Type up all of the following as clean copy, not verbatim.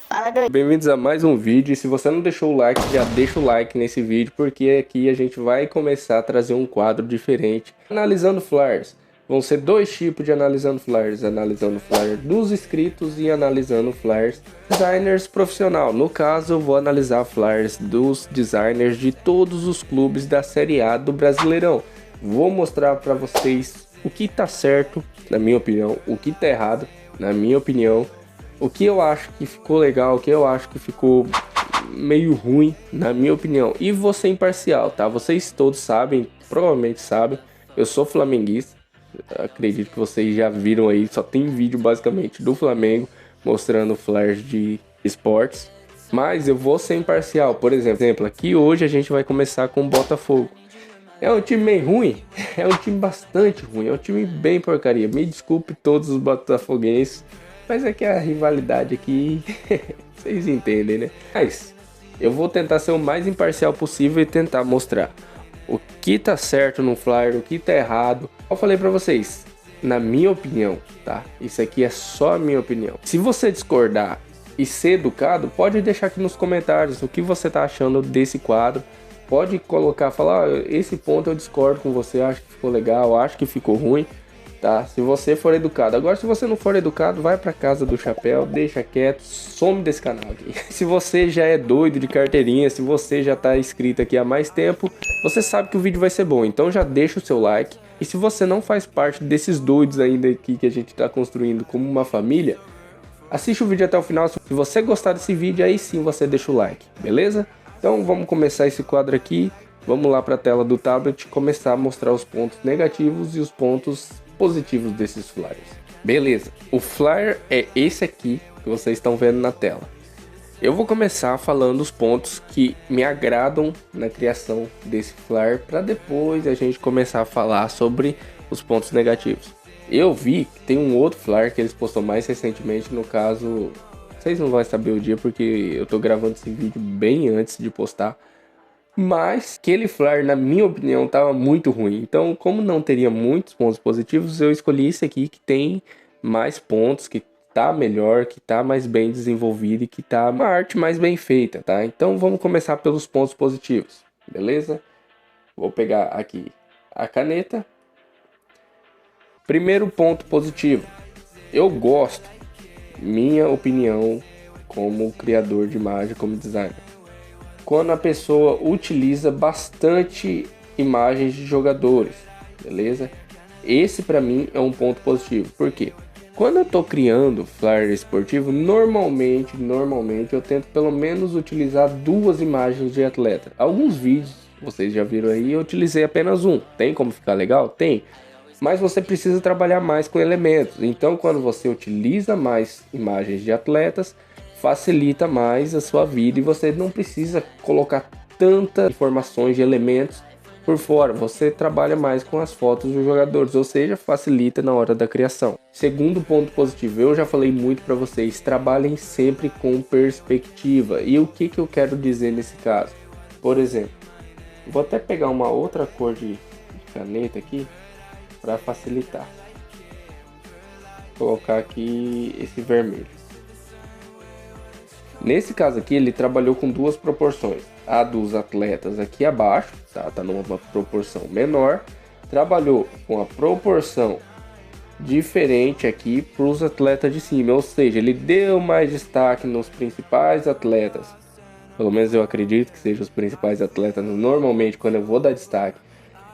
Fala, doido. Bem-vindos a mais um vídeo, e se você não deixou o like, já deixa o like nesse vídeo, porque aqui a gente vai começar a trazer um quadro diferente, analisando flyers. Vão ser dois tipos de analisando flyers dos inscritos e analisando flyers designers profissional. No caso, eu vou analisar flyers dos designers de todos os clubes da Série A do Brasileirão. Vou mostrar para vocês o que tá certo, na minha opinião, o que tá errado, na minha opinião, o que eu acho que ficou legal, o que eu acho que ficou meio ruim, na minha opinião. E vou ser imparcial, tá? Vocês todos sabem, provavelmente sabem, eu sou flamenguista. Acredito que vocês já viram aí, só tem vídeo basicamente do Flamengo mostrando flares de esportes. Mas eu vou ser imparcial. Por exemplo, aqui hoje a gente vai começar com o Botafogo. É um time meio ruim, é um time bastante ruim, é um time bem porcaria. Me desculpe todos os botafoguenses, mas é que a rivalidade aqui, vocês entendem, né? Mas eu vou tentar ser o mais imparcial possível e tentar mostrar o que tá certo no flyer, o que tá errado. Eu falei pra vocês, na minha opinião, tá? Isso aqui é só a minha opinião. Se você discordar e ser educado, pode deixar aqui nos comentários o que você tá achando desse quadro. Pode colocar, falar, esse ponto eu discordo com você, acho que ficou legal, acho que ficou ruim, tá? Se você for educado. Agora, se você não for educado, vai pra casa do chapéu, deixa quieto, some desse canal aqui. Se você já é doido de carteirinha, se você já tá inscrito aqui há mais tempo, você sabe que o vídeo vai ser bom, então já deixa o seu like. E se você não faz parte desses doidos ainda aqui que a gente tá construindo como uma família, assiste o vídeo até o final. Se você gostar desse vídeo, aí sim você deixa o like, beleza? Então vamos começar esse quadro aqui, vamos lá para a tela do tablet e começar a mostrar os pontos negativos e os pontos positivos desses flyers. Beleza, o flyer é esse aqui que vocês estão vendo na tela. Eu vou começar falando os pontos que me agradam na criação desse flyer, para depois a gente começar a falar sobre os pontos negativos. Eu vi que tem um outro flyer que eles postou mais recentemente, no caso... Vocês não vão saber o dia porque eu tô gravando esse vídeo bem antes de postar. Mas aquele flyer, na minha opinião, tava muito ruim. Então, como não teria muitos pontos positivos, eu escolhi esse aqui que tem mais pontos, que tá melhor, que tá mais bem desenvolvido e que tá uma arte mais bem feita, tá? Então, vamos começar pelos pontos positivos, beleza? Vou pegar aqui a caneta. Primeiro ponto positivo. Eu gosto, minha opinião como criador de imagem, como designer, quando a pessoa utiliza bastante imagens de jogadores, beleza? Esse para mim é um ponto positivo. Por quê? Quando eu tô criando flyer esportivo, normalmente eu tento pelo menos utilizar duas imagens de atleta. Alguns vídeos, vocês já viram aí, eu utilizei apenas um. Tem como ficar legal? Tem. Mas você precisa trabalhar mais com elementos. Então, quando você utiliza mais imagens de atletas, facilita mais a sua vida e você não precisa colocar tantas informações de elementos por fora. Você trabalha mais com as fotos dos jogadores, ou seja, facilita na hora da criação. Segundo ponto positivo, eu já falei muito para vocês, trabalhem sempre com perspectiva. E o que eu quero dizer nesse caso? Por exemplo, vou até pegar uma outra cor de caneta aqui para facilitar. Vou colocar aqui esse vermelho. Nesse caso aqui ele trabalhou com duas proporções. A dos atletas aqui abaixo, tá numa proporção menor. Trabalhou com a proporção diferente aqui para os atletas de cima, ou seja, ele deu mais destaque nos principais atletas. Pelo menos eu acredito que sejam os principais atletas. Normalmente quando eu vou dar destaque,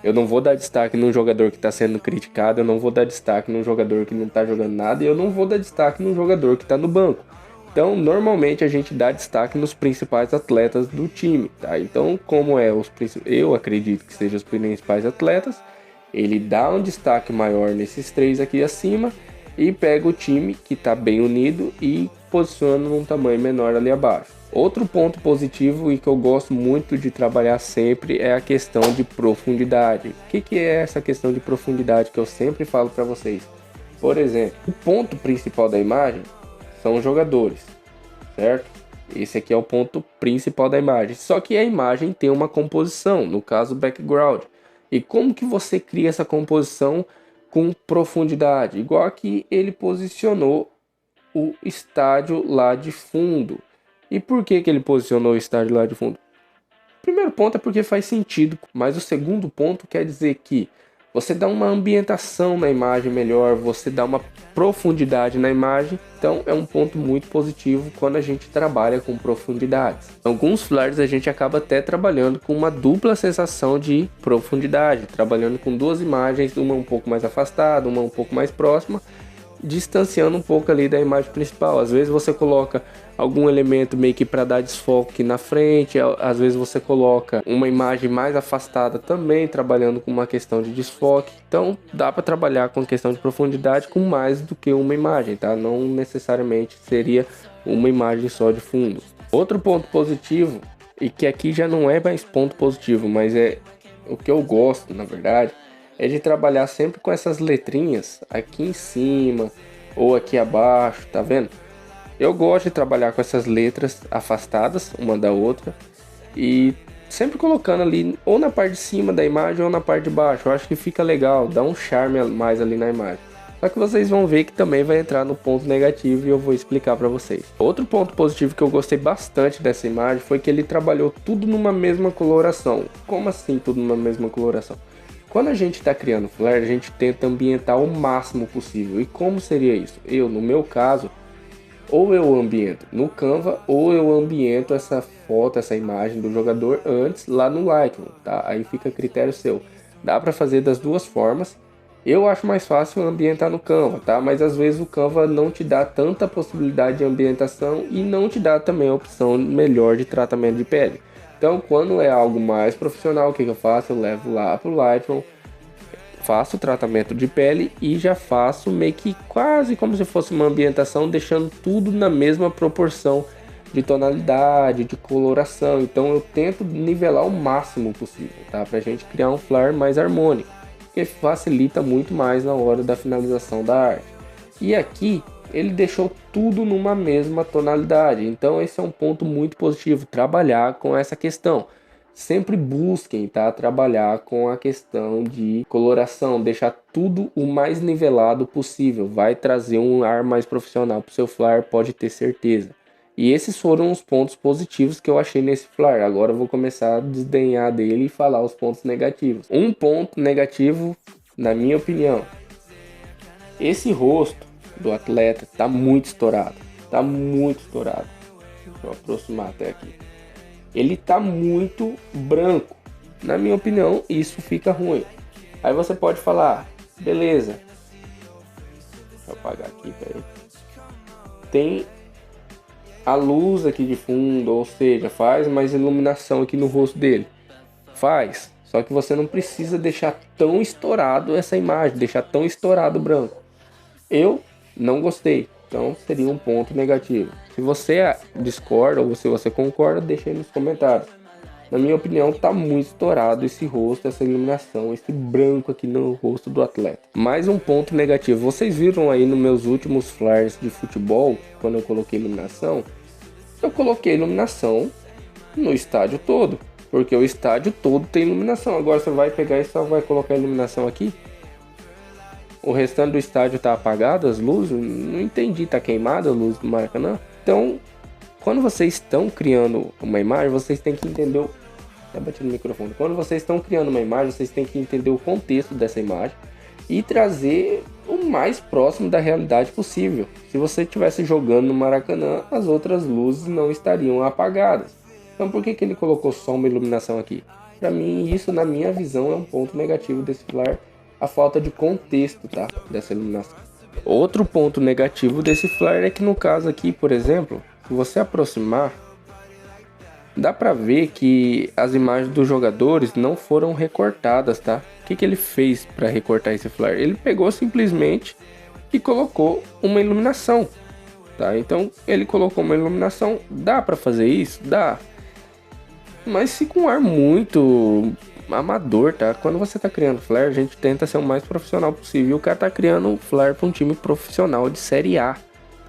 eu não vou dar destaque num jogador que está sendo criticado, eu não vou dar destaque num jogador que não está jogando nada e eu não vou dar destaque num jogador que está no banco. Então, normalmente a gente dá destaque nos principais atletas do time, tá? Então, como eu acredito que sejam os principais atletas, ele dá um destaque maior nesses três aqui acima e pega o time que está bem unido e posiciona num tamanho menor ali abaixo. Outro ponto positivo e que eu gosto muito de trabalhar sempre é a questão de profundidade. O que é essa questão de profundidade que eu sempre falo para vocês? Por exemplo, o ponto principal da imagem são os jogadores, certo? Esse aqui é o ponto principal da imagem. Só que a imagem tem uma composição, no caso background. E como que você cria essa composição com profundidade? Igual aqui ele posicionou o estádio lá de fundo. E por que ele posicionou o estádio lá de fundo? O primeiro ponto é porque faz sentido, mas o segundo ponto quer dizer que você dá uma ambientação na imagem melhor, você dá uma profundidade na imagem, então é um ponto muito positivo quando a gente trabalha com profundidades. Alguns flares a gente acaba até trabalhando com uma dupla sensação de profundidade, trabalhando com duas imagens, uma um pouco mais afastada, uma um pouco mais próxima, distanciando um pouco ali da imagem principal. Às vezes você coloca algum elemento meio que para dar desfoque na frente, às vezes você coloca uma imagem mais afastada também, trabalhando com uma questão de desfoque. Então dá para trabalhar com questão de profundidade com mais do que uma imagem, tá? Não necessariamente seria uma imagem só de fundo. Outro ponto positivo, e que aqui já não é mais ponto positivo, mas é o que eu gosto, na verdade, é de trabalhar sempre com essas letrinhas aqui em cima ou aqui abaixo, tá vendo? Eu gosto de trabalhar com essas letras afastadas uma da outra e sempre colocando ali ou na parte de cima da imagem ou na parte de baixo. Eu acho que fica legal, dá um charme a mais ali na imagem. Só que vocês vão ver que também vai entrar no ponto negativo e eu vou explicar para vocês. Outro ponto positivo que eu gostei bastante dessa imagem foi que ele trabalhou tudo numa mesma coloração. Como assim tudo numa mesma coloração? Quando a gente está criando flare, a gente tenta ambientar o máximo possível. E como seria isso? No meu caso, ou eu ambiento no Canva, ou eu ambiento essa foto, essa imagem do jogador antes lá no Lightroom, tá? Aí fica a critério seu. Dá para fazer das duas formas. Eu acho mais fácil ambientar no Canva, tá? Mas às vezes o Canva não te dá tanta possibilidade de ambientação e não te dá também a opção melhor de tratamento de pele. Então, quando é algo mais profissional, o que eu faço? Eu levo lá pro Lightroom, faço o tratamento de pele e já faço meio que quase como se fosse uma ambientação, deixando tudo na mesma proporção de tonalidade, de coloração. Então, eu tento nivelar o máximo possível, tá? Pra gente criar um flare mais harmônico, que facilita muito mais na hora da finalização da arte. E aqui ele deixou tudo numa mesma tonalidade, então esse é um ponto muito positivo, trabalhar com essa questão. Sempre busquem, tá, trabalhar com a questão de coloração, deixar tudo o mais nivelado possível, vai trazer um ar mais profissional para o seu flare, pode ter certeza. E esses foram os pontos positivos que eu achei nesse flare. Agora eu vou começar a desdenhar dele e falar os pontos negativos. Um ponto negativo, na minha opinião, esse rosto do atleta tá muito estourado. Tá muito estourado. Deixa eu aproximar até aqui. Ele tá muito branco. Na minha opinião, isso fica ruim. Aí você pode falar, beleza. Deixa eu apagar aqui, peraí. Tem a luz aqui de fundo, ou seja, faz mais iluminação aqui no rosto dele. Faz. Só que você não precisa deixar tão estourado essa imagem, deixar tão estourado o branco. Eu não gostei, então seria um ponto negativo. Se você discorda ou se você concorda, deixa aí nos comentários. Na minha opinião, tá muito estourado esse rosto, essa iluminação, esse branco aqui no rosto do atleta. Mais um ponto negativo. Vocês viram aí nos meus últimos flares de futebol, quando eu coloquei iluminação, eu coloquei iluminação no estádio todo, porque o estádio todo tem iluminação. Agora você vai pegar e só vai colocar iluminação aqui? O restante do estádio tá apagado, as luzes, não entendi, tá queimada a luz do Maracanã. Então, quando vocês estão criando uma imagem, vocês têm que entender Tá batendo no microfone. Quando vocês estão criando uma imagem, vocês têm que entender o contexto dessa imagem e trazer o mais próximo da realidade possível. Se você estivesse jogando no Maracanã, as outras luzes não estariam apagadas. Então por que ele colocou só uma iluminação aqui? Para mim, isso na minha visão é um ponto negativo desse flare, a falta de contexto, tá, dessa iluminação. Outro ponto negativo desse flare é que no caso aqui, por exemplo, se você aproximar, dá pra ver que as imagens dos jogadores não foram recortadas, tá? O que ele fez para recortar esse flare? Ele pegou simplesmente e colocou uma iluminação, tá? Então ele colocou uma iluminação, dá pra fazer isso? Dá. Mas fica um ar muito amador, tá? Quando você tá criando flare, a gente tenta ser o mais profissional possível. E o cara tá criando um flare para um time profissional de Série A.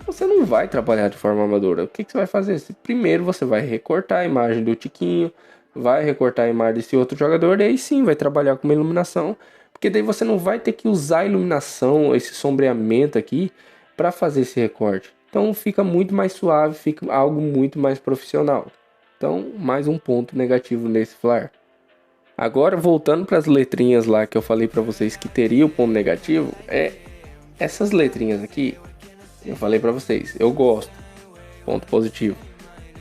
Você não vai trabalhar de forma amadora. O que você vai fazer? Primeiro você vai recortar a imagem do Tiquinho, vai recortar a imagem desse outro jogador, e aí sim vai trabalhar com uma iluminação, porque daí você não vai ter que usar a iluminação, esse sombreamento aqui, para fazer esse recorte. Então fica muito mais suave, fica algo muito mais profissional. Então, mais um ponto negativo nesse flare. Agora, voltando para as letrinhas lá que eu falei para vocês que teria o ponto negativo, essas letrinhas aqui, eu falei para vocês, eu gosto, ponto positivo.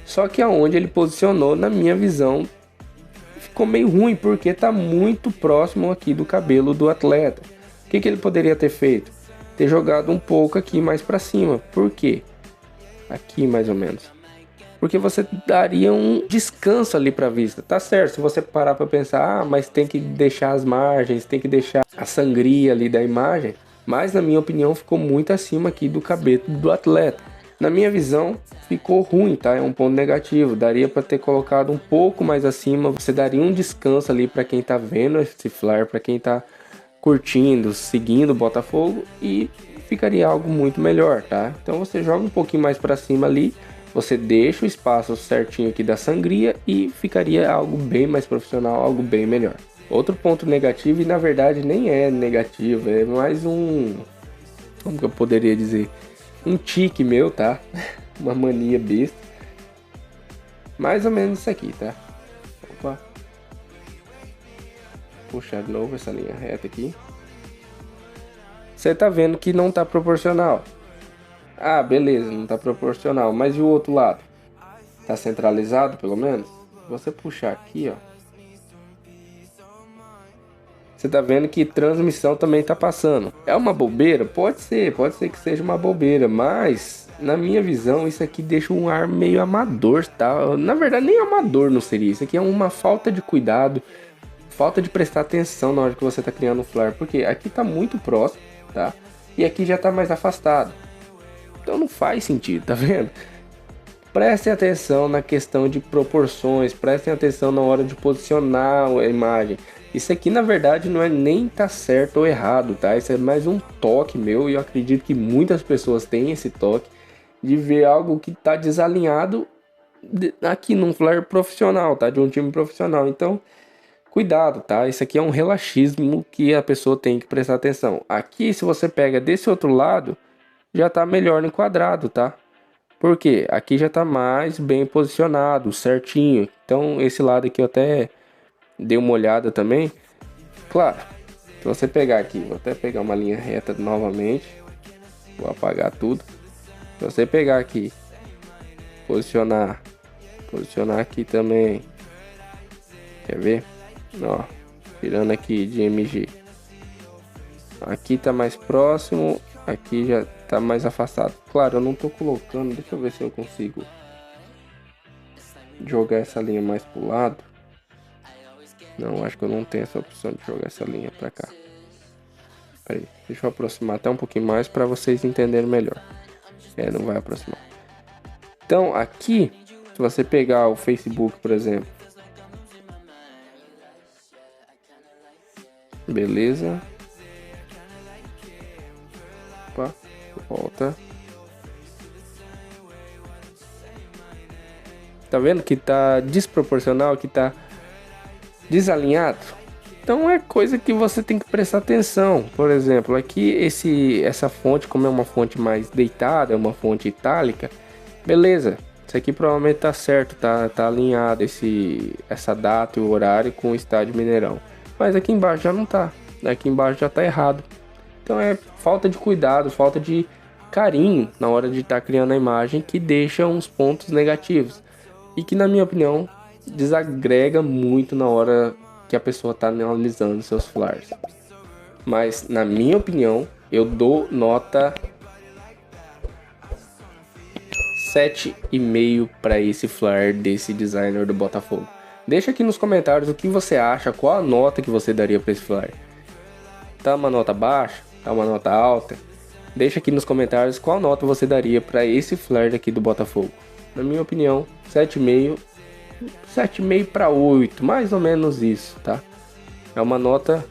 Só que aonde ele posicionou, na minha visão, ficou meio ruim, porque tá muito próximo aqui do cabelo do atleta. O que ele poderia ter feito? Ter jogado um pouco aqui mais para cima. Por quê? Aqui mais ou menos. Porque você daria um descanso ali para a vista. Tá certo, se você parar para pensar, mas tem que deixar as margens, tem que deixar a sangria ali da imagem. Mas na minha opinião ficou muito acima aqui do cabelo do atleta. Na minha visão ficou ruim, tá? É um ponto negativo. Daria para ter colocado um pouco mais acima. Você daria um descanso ali para quem tá vendo esse flare, para quem tá curtindo, seguindo o Botafogo, e ficaria algo muito melhor, tá? Então você joga um pouquinho mais para cima ali. Você deixa o espaço certinho aqui da sangria e ficaria algo bem mais profissional, algo bem melhor. Outro ponto negativo, e na verdade nem é negativo, é mais um... como que eu poderia dizer? Um tique meu, tá? Uma mania besta. Mais ou menos isso aqui, tá? Opa. Puxar de novo essa linha reta aqui. Você tá vendo que não tá proporcional. Ah, beleza, não tá proporcional. Mas e o outro lado? Tá centralizado, pelo menos? Se você puxar aqui, ó. Você tá vendo que transmissão também tá passando. É uma bobeira? Pode ser que seja uma bobeira. Mas, na minha visão, isso aqui deixa um ar meio amador, tá? Na verdade, nem amador não seria. Isso aqui é uma falta de cuidado. Falta de prestar atenção na hora que você tá criando um flare. Porque aqui tá muito próximo, tá? E aqui já tá mais afastado. Então não faz sentido, tá vendo? Prestem atenção na questão de proporções, prestem atenção na hora de posicionar a imagem. Isso aqui na verdade não é nem tá certo ou errado, tá? Isso é mais um toque meu e eu acredito que muitas pessoas têm esse toque de ver algo que tá desalinhado aqui num flare profissional, tá? De um time profissional. Então, cuidado, tá? Isso aqui é um relaxismo que a pessoa tem que prestar atenção. Aqui, se você pega desse outro lado, já tá melhor enquadrado, tá? Porque aqui já tá mais bem posicionado, certinho. Então esse lado aqui eu até dei uma olhada também. Claro, se você pegar aqui, vou até pegar uma linha reta novamente. Vou apagar tudo. Se você pegar aqui, posicionar aqui também. Quer ver? Ó, tirando aqui de MG. Aqui tá mais próximo, aqui já tá mais afastado. Claro, eu não tô colocando, deixa eu ver se eu consigo jogar essa linha mais pro lado. Não, acho que eu não tenho essa opção de jogar essa linha pra cá. Aí, deixa eu aproximar até um pouquinho mais para vocês entenderem melhor. Não vai aproximar. Então, aqui, se você pegar o Facebook, por exemplo. Beleza. Opa, volta. Tá vendo que tá desproporcional, que tá desalinhado? Então é coisa que você tem que prestar atenção. Por exemplo, aqui essa fonte, como é uma fonte mais deitada, é uma fonte itálica, beleza. Isso aqui provavelmente tá certo, tá alinhado essa data e o horário com o estádio Mineirão. Mas aqui embaixo já não tá. Aqui embaixo já tá errado. Então é falta de cuidado, falta de carinho na hora de estar criando a imagem que deixa uns pontos negativos. E que na minha opinião desagrega muito na hora que a pessoa está analisando seus flares. Mas na minha opinião eu dou nota 7,5 para esse flare desse designer do Botafogo. Deixa aqui nos comentários o que você acha, qual a nota que você daria para esse flare. Tá uma nota baixa? Tá uma nota alta? Deixa aqui nos comentários qual nota você daria para esse flare daqui do Botafogo. Na minha opinião, 7,5 para 8, mais ou menos isso, tá? É uma nota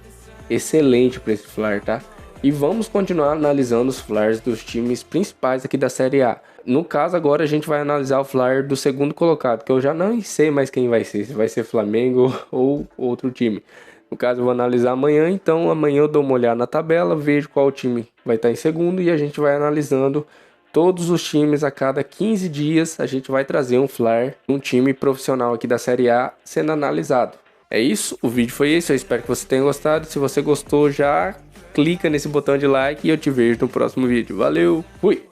excelente para esse flare, tá? E vamos continuar analisando os flares dos times principais aqui da Série A. No caso agora a gente vai analisar o flare do segundo colocado, que eu já não sei mais quem vai ser, se vai ser Flamengo ou outro time. No caso eu vou analisar amanhã, então amanhã eu dou uma olhada na tabela, vejo qual time vai estar em segundo e a gente vai analisando todos os times a cada 15 dias a gente vai trazer um flyer, um time profissional aqui da Série A sendo analisado. É isso, o vídeo foi esse, eu espero que você tenha gostado. Se você gostou, já clica nesse botão de like e eu te vejo no próximo vídeo. Valeu, fui!